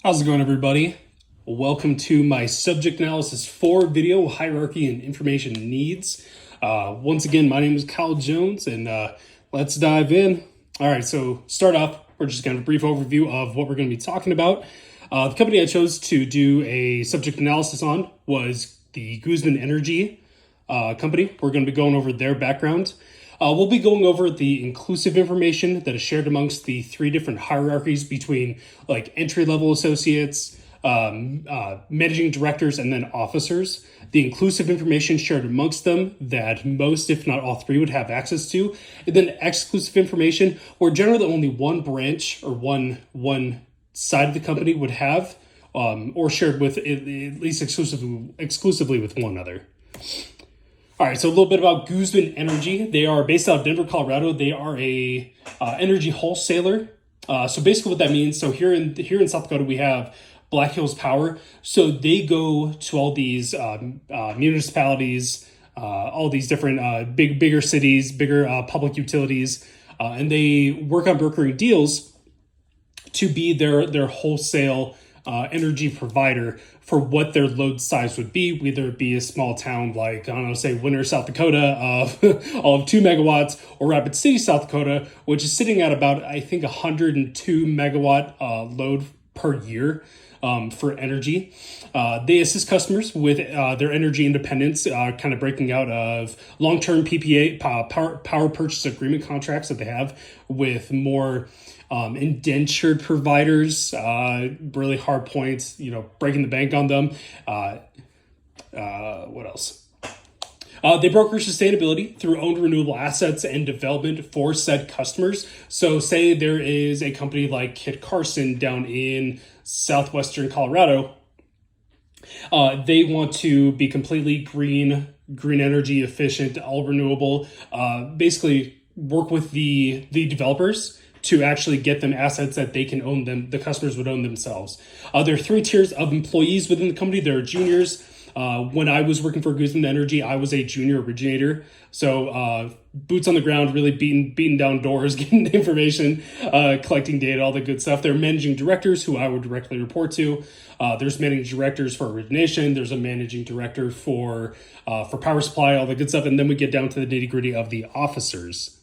How's it going, everybody? Welcome to my subject analysis 4 video, hierarchy and information needs. Once again, my name is Kyle Jones, and let's dive in. All right, so start off, we're just going to have a brief overview of what we're going to be talking about. The company I chose to do a subject analysis on was the Guzman Energy company. We're going to be going over their background. We'll be going over the inclusive information that is shared amongst the 3 different hierarchies between like entry-level associates, managing directors, and then officers. The inclusive information shared amongst them that most, if not all 3, would have access to. And then exclusive information where generally only one branch or one side of the company would have, or shared with at least exclusively with one other. All right, so a little bit about Guzman Energy. They are based out of Denver, Colorado. They are a energy wholesaler. So basically what that means, so here in South Dakota, we have Black Hills Power. So they go to all these municipalities, all these different bigger cities, bigger public utilities, and they work on brokering deals to be their wholesale energy provider for what their load size would be, whether it be a small town like, I don't know, say Winter, South Dakota of all of 2 megawatts, or Rapid City, South Dakota, which is sitting at about, I think, 102 megawatt load per year for energy. They assist customers with their energy independence, kind of breaking out of long-term PPA, power purchase agreement contracts that they have with more indentured providers, really hard points, breaking the bank on them. What else? They broker sustainability through owned renewable assets and development for said customers. So say there is a company like Kit Carson down in southwestern Colorado. They want to be completely green energy efficient, all renewable, basically work with the developers to actually get them assets that they can own them, the customers would own themselves. There are 3 tiers of employees within the company. There are juniors. When I was working for Guzman Energy, I was a junior originator. So boots on the ground, really beating down doors, getting information, collecting data, all the good stuff. There are managing directors who I would directly report to. There's managing directors for origination. There's a managing director for power supply, all the good stuff. And then we get down to the nitty gritty of the officers.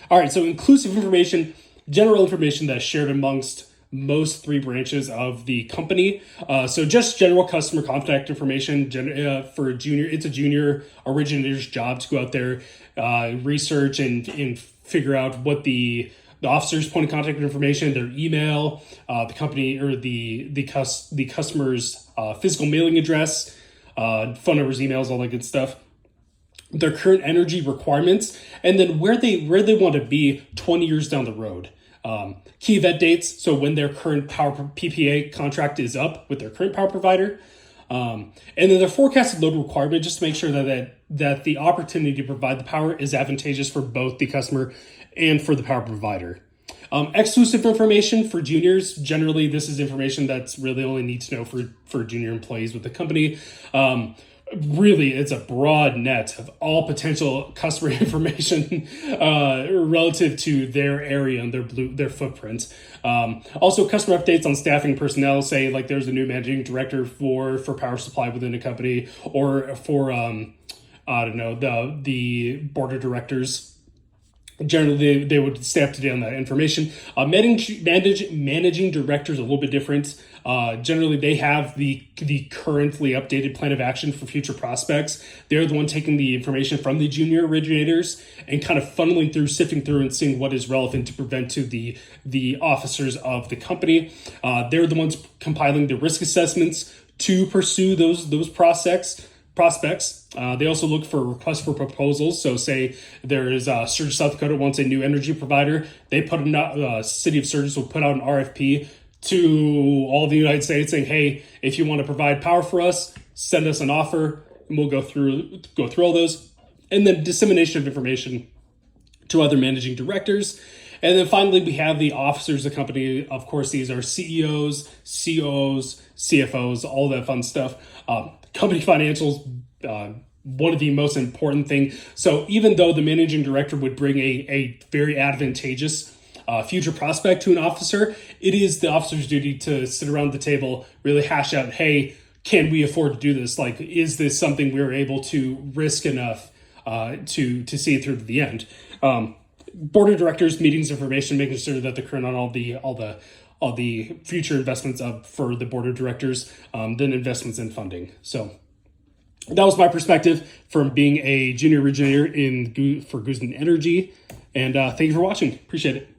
All right, so inclusive information, general information that's shared amongst most 3 branches of the company. So just general customer contact information for a junior. It's a junior originator's job to go out there, research and figure out what the officer's point of contact information, their email, the company or the customer's physical mailing address, phone numbers, emails, all that good stuff, their current energy requirements, and then where they want to be 20 years down the road. Key event dates, so when their current power PPA contract is up with their current power provider, and then their forecasted load requirement, just to make sure that the opportunity to provide the power is advantageous for both the customer and for the power provider. Exclusive information for juniors. Generally, this is information that's really only need to know for junior employees with the company. Really, it's a broad net of all potential customer information relative to their area and their footprint. Also, customer updates on staffing personnel. Say like there's a new managing director for power supply within a company, or for I don't know, the board of directors. Generally, they would stay up to date on that information. Managing directors a little bit different. Generally, they have the currently updated plan of action for future prospects. They're the one taking the information from the junior originators and kind of funneling through, sifting through, and seeing what is relevant to prevent to the officers of the company. They're the ones compiling the risk assessments to pursue those prospects. They also look for requests for proposals. So say there is Sturgis, South Dakota wants a new energy provider. They put City of Sturgis will put out an RFP to all the United States saying, hey, if you want to provide power for us, send us an offer, and we'll go through all those. And then dissemination of information to other managing directors. And then finally, we have the officers of the company. Of course, these are CEOs, COOs, CFOs, all that fun stuff. Company financials, one of the most important thing. So even though the managing director would bring a very advantageous future prospect to an officer, it is the officer's duty to sit around the table, really hash out, hey, can we afford to do this? Like, is this something we're able to risk enough to see it through to the end? Board of directors meetings information, making sure that they're current on all the future investments up for the board of directors, then investments in funding. So that was my perspective from being a junior originator for Goosen Energy. And thank you for watching. Appreciate it.